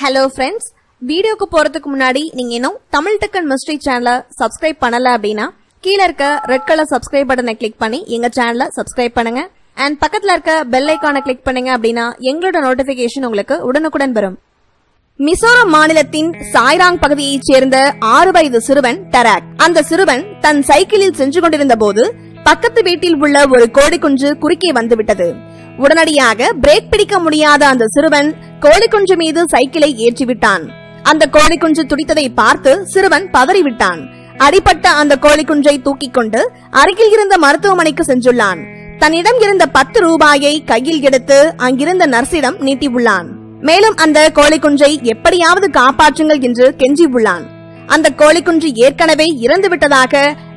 Hello friends, வீடியோக்கு போறதுக்கு முன்னாடி நீங்க இன்னும் தமிழ் டெக் அண்ட் மிஸ்ட்ரி சேனலை சப்ஸ்கிரைப் பண்ணல அப்படினா கீழ இருக்க ரெட் கலர் சப்ஸ்கிரைப் பட்டனை கிளிக் பண்ணி எங்க சேனலை சப்ஸ்கிரைப் பண்ணுங்க and பக்கத்துல இருக்க பெல் ஐகானை கிளிக் பண்ணுங்க அப்படினா எங்களோட நோட்டிபிகேஷன் உங்களுக்கு உடனுக்குடன் வரும். மிசோரம் மாநிலத்தின் சாய்ராங் பகுதியைச் சேர்ந்த 6 வயது சிறுவன் டராக். அந்த சிறுவன் தன் சைக்கிளில் சென்று கொண்டிருந்த போது பக்கத்து வீட்டில் உள்ள ஒரு கோழிக்குஞ்சு குறுக்கே வந்துவிட்டது. உடனடியாக பிரேக் பிடிக்க முடியாத அந்த சிறுவன் கோழிக்குஞ்சு மீது சைக்கிளை ஏற்றிவிட்டான். அந்த கோழிக்குஞ்சு துடித்ததை பார்த்து சிறுவன் பதறிவிட்டான். அடிபட்ட அந்த கோழிக்குஞ்சை தூக்கிக் கொண்டு அருகில் இருந்த மருத்துவமனைக்கு சென்றுள்ளான். தன்னிடம் இருந்த 10 ரூபாயை கையில் எடுத்து அங்கிருந்த நர்ஸிடம் நீட்டியுள்ளான். மேலும் அந்த கோழிக்குஞ்சை எப்படியாவது காப்பாற்றுங்கள் என்று கெஞ்சியுள்ளான். அந்த கோழிக்குஞ்சு ஏற்கனவே இறந்து விட்டதாக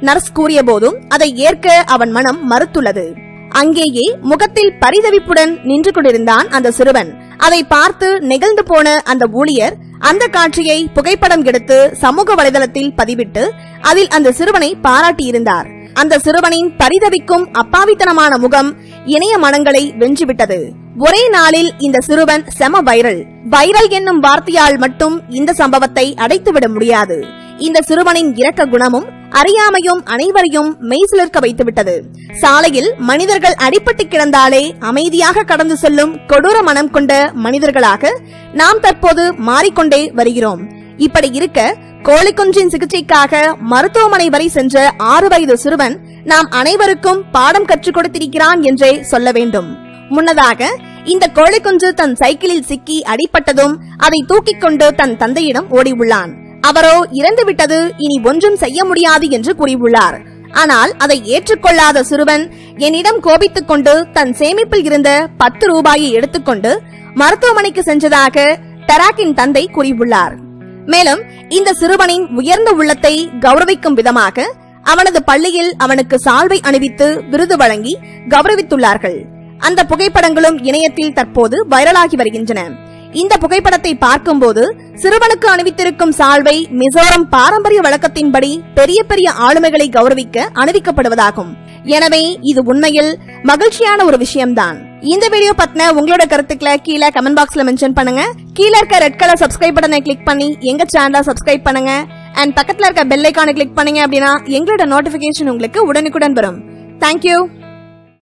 நர்ஸ் கூறிய போதும் அதை ஏற்க அவன் மனம் மறுத்துள்ளது. அங்கேயே முகத்தில் பரிதவிப்புடன் நின்று கொண்டிருந்தான் அந்த சிறுவன். அதை பார்த்து நெகிழ்ந்து போன அந்த ஊழியர் அந்த காட்சியை புகைப்படம் எடுத்து சமூக வலைதளத்தில் பதிவிட்டு அதில் அந்த சிறுவனை பாராட்டியிருந்தார். அந்த சிறுவனின் பரிதவிக்கும் அப்பாவித்தனமான முகம் இணைய மனங்களை வென்றுவிட்டது. ஒரே நாளில் இந்த சிறுவன் செம வைரல் என்னும் வார்த்தையால் மட்டும் இந்த சம்பவத்தை அடைத்துவிட முடியாது. இந்த சிறுவனின் இரக்க குணமும் அறியாமையும் அனைவரையும் மெய்சிலிர்க்க வைத்துவிட்டது. சாலையில் மனிதர்கள் அடிபட்டு கிடந்தாலே அமைதியாக கடந்து செல்லும் கொடூர மனம் கொண்ட மனிதர்களாக நாம் தற்போது மாறிக்கொண்டே வருகிறோம். இப்படி இருக்க கோழிக்குஞ்சின் சிகிச்சைக்காக மருத்துவமனை வரை சென்ற 6 வயது சிறுவன் நாம் அனைவருக்கும் பாடம் கற்றுக் கொடுத்திருக்கிறான் என்றே சொல்ல வேண்டும். முன்னதாக இந்த கோழிக்குஞ்சு தன் சைக்கிளில் சிக்கி அடிபட்டதும் அதை தூக்கிக் கொண்டு தன் தந்தையிடம் ஓடியுள்ளான். அவரோ இறந்துவிட்டது, இனி ஒன்றும் செய்ய முடியாது என்று கூறியுள்ளார். ஆனால் அதை ஏற்றுக்கொள்ளாத சிறுவன் என்னிடம் கோபித்துக் கொண்டு தன் சேமிப்பில் இருந்த 10 ரூபாயை எடுத்துக்கொண்டு மருத்துவமனைக்கு சென்றதாக டராக்கின் தந்தை கூறியுள்ளார். மேலும் இந்த சிறுவனின் உயர்ந்த உள்ளத்தை கௌரவிக்கும் விதமாக அவனது பள்ளியில் அவனுக்கு சால்வை அணிவித்து விருது வழங்கி கௌரவித்துள்ளார்கள். அந்த புகைப்படங்களும் இணையத்தில் தற்போது வைரலாகி வருகின்றன. இந்த புகைப்படத்தை பார்க்கும்போது சிறுவனுக்கு அணிவித்திருக்கும் சால்வை மிசோரம் பாரம்பரிய வழக்கத்தின்படி பெரிய பெரிய ஆளுமைகளை கௌரவிக்க அணிவிக்கப்படுவதாகும். எனவே இது உண்மையில் மகிழ்ச்சியான ஒரு விஷயம்தான். இந்த வீடியோ பத்தின உங்களோட கருத்துக்களை கீழே கமெண்ட் பாக்ஸ்ல மென்ஷன் பண்ணுங்க. கீழே இருக்க ரெட் கலர் சப்ஸ்கிரைப் பட்டனை கிளிக் பண்ணி எங்க சேனலை சப்ஸ்கிரைப் பண்ணுங்க அண்ட் பக்கத்துல இருக்க பெல் ஐகானை கிளிக் பண்ணீங்க அப்படின்னா எங்களோட நோட்டிபிகேஷன் உங்களுக்கு உடனுக்குடன் வரும். தேங்க்யூ.